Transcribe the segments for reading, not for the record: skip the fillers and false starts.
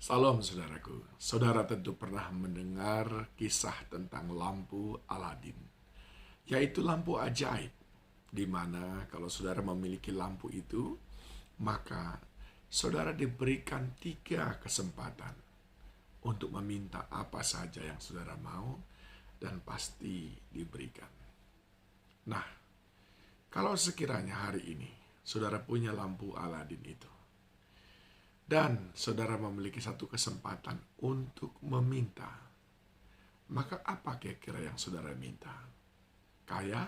Salam saudaraku. Saudara tentu pernah mendengar kisah tentang lampu Aladin, yaitu lampu ajaib, di mana kalau saudara memiliki lampu itu, maka saudara diberikan 3 kesempatan untuk meminta apa saja yang saudara mau dan pasti diberikan. Nah, kalau sekiranya hari ini saudara punya lampu Aladin itu, dan saudara memiliki 1 kesempatan untuk meminta, maka apa kira-kira yang saudara minta? Kaya,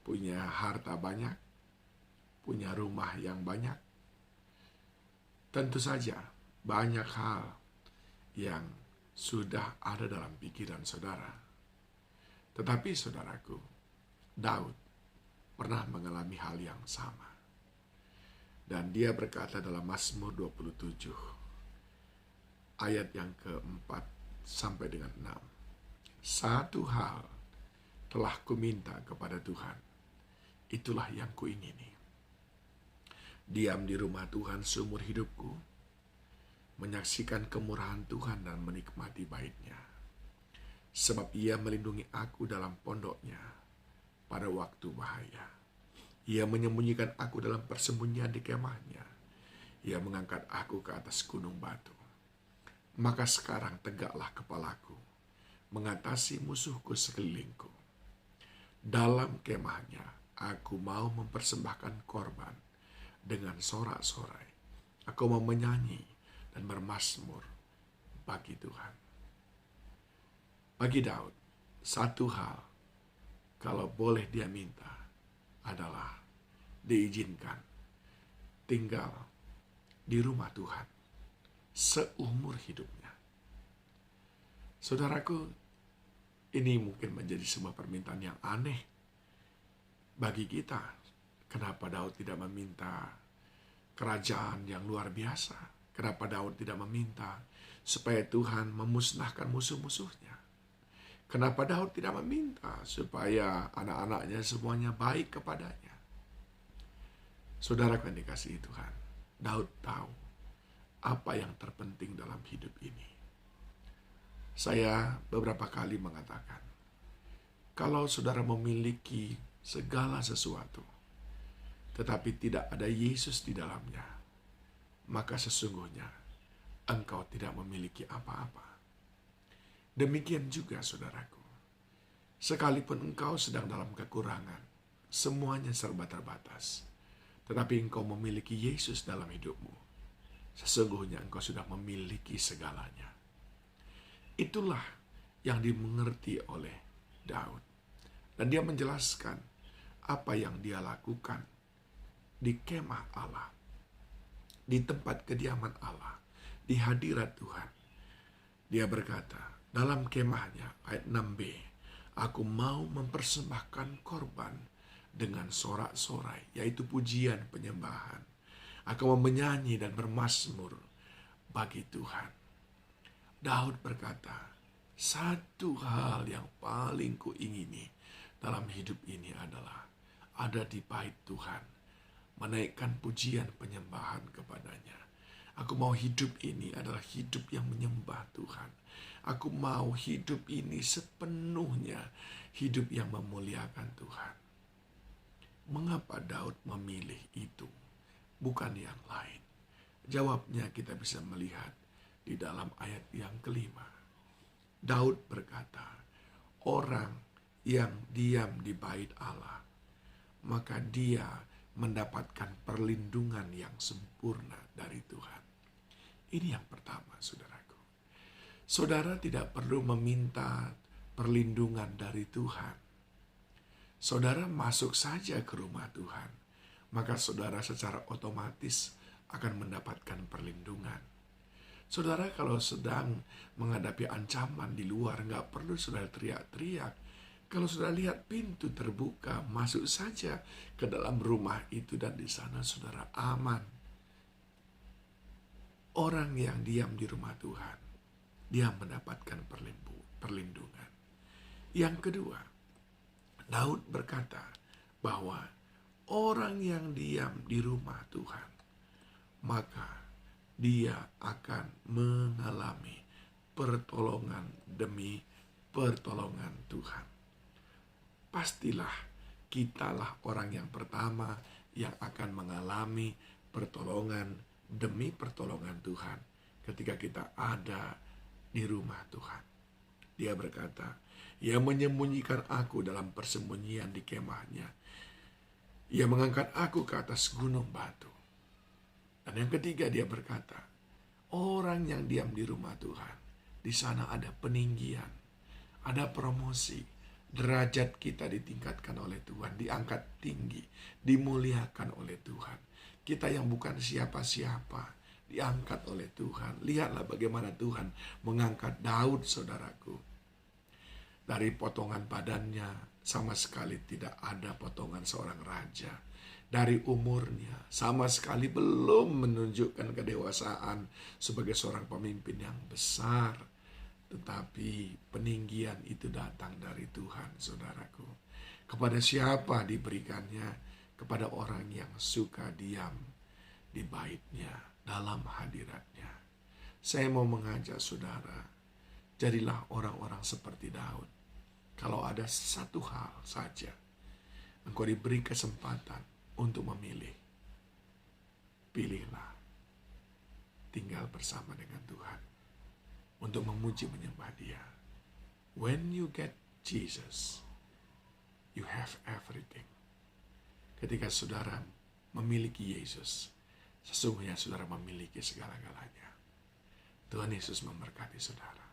punya harta banyak, punya rumah yang banyak? Tentu saja banyak hal yang sudah ada dalam pikiran saudara. Tetapi saudaraku, Daud pernah mengalami hal yang sama. Dan dia berkata dalam Mazmur 27, ayat yang ke-4 sampai dengan 6. Satu hal telah kuminta kepada Tuhan, itulah yang kuingini. Diam di rumah Tuhan seumur hidupku, menyaksikan kemurahan Tuhan dan menikmati bait-Nya. Sebab Ia melindungi aku dalam pondok-Nya pada waktu bahaya. Ia menyembunyikan aku dalam persembunyian di kemah-Nya. Ia mengangkat aku ke atas gunung batu. Maka sekarang tegaklah kepalaku, mengatasi musuhku sekelilingku. Dalam kemah-Nya aku mau mempersembahkan korban dengan sorak-sorai. Aku mau menyanyi dan bermazmur bagi Tuhan. Bagi Daud, satu hal kalau boleh dia minta adalah diizinkan tinggal di rumah Tuhan seumur hidupnya. Saudaraku, ini mungkin menjadi sebuah permintaan yang aneh bagi kita. Kenapa Daud tidak meminta kerajaan yang luar biasa? Kenapa Daud tidak meminta supaya Tuhan memusnahkan musuh-musuhnya? Kenapa Daud tidak meminta supaya anak-anaknya semuanya baik kepadanya? Saudara yang dikasihi Tuhan, Daud tahu apa yang terpenting dalam hidup ini. Saya beberapa kali mengatakan, kalau saudara memiliki segala sesuatu, tetapi tidak ada Yesus di dalamnya, maka sesungguhnya engkau tidak memiliki apa-apa. Demikian juga saudaraku, sekalipun engkau sedang dalam kekurangan, semuanya serba terbatas, tetapi engkau memiliki Yesus dalam hidupmu, sesungguhnya engkau sudah memiliki segalanya. Itulah yang dimengerti oleh Daud. Dan dia menjelaskan apa yang dia lakukan di kemah Allah, di tempat kediaman Allah, di hadirat Tuhan. Dia berkata, dalam kemahnya, ayat 6b, aku mau mempersembahkan korban dengan sorak-sorai, yaitu pujian penyembahan. Aku mau menyanyi dan bermazmur bagi Tuhan. Daud berkata, satu hal yang paling kuingini dalam hidup ini adalah ada di bait Tuhan, menaikkan pujian penyembahan kepadanya. Aku mau hidup ini adalah hidup yang menyembah Tuhan. Aku mau hidup ini sepenuhnya hidup yang memuliakan Tuhan. Mengapa Daud memilih itu, bukan yang lain? Jawabnya kita bisa melihat di dalam ayat yang ke-5. Daud berkata, orang yang diam di bait Allah, maka dia mendapatkan perlindungan yang sempurna dari Tuhan. Ini yang pertama, saudaraku. Saudara tidak perlu meminta perlindungan dari Tuhan. Saudara masuk saja ke rumah Tuhan, maka saudara secara otomatis akan mendapatkan perlindungan. Saudara kalau sedang menghadapi ancaman di luar, nggak perlu saudara teriak-teriak. Kalau sudah lihat pintu terbuka, masuk saja ke dalam rumah itu dan di sana saudara aman. Orang yang diam di rumah Tuhan, dia mendapatkan perlindungan. Yang kedua, Daud berkata bahwa orang yang diam di rumah Tuhan, maka dia akan mengalami pertolongan demi pertolongan Tuhan. Pastilah kitalah orang yang pertama yang akan mengalami pertolongan demi pertolongan Tuhan ketika kita ada di rumah Tuhan. Dia berkata, ia menyembunyikan aku dalam persembunyian di kemahnya. Ia mengangkat aku ke atas gunung batu. Dan yang ketiga dia berkata, orang yang diam di rumah Tuhan, di sana ada peninggian, ada promosi, derajat kita ditingkatkan oleh Tuhan, diangkat tinggi, dimuliakan oleh Tuhan. Kita yang bukan siapa-siapa, diangkat oleh Tuhan. Lihatlah bagaimana Tuhan mengangkat Daud, saudaraku. Dari potongan badannya sama sekali tidak ada potongan seorang raja. Dari umurnya sama sekali belum menunjukkan kedewasaan sebagai seorang pemimpin yang besar. Tetapi peninggian itu datang dari Tuhan, saudaraku. Kepada siapa diberikannya? Kepada orang yang suka diam di baitnya, dalam hadiratnya. Saya mau mengajak saudara, jadilah orang-orang seperti Daud. Kalau ada satu hal saja, engkau diberi kesempatan untuk memilih. Pilihlah tinggal bersama dengan Tuhan untuk memuji menyembah Dia. When you get Jesus, you have everything. Ketika saudara memiliki Yesus, sesungguhnya saudara memiliki segala-galanya. Tuhan Yesus memberkati saudara.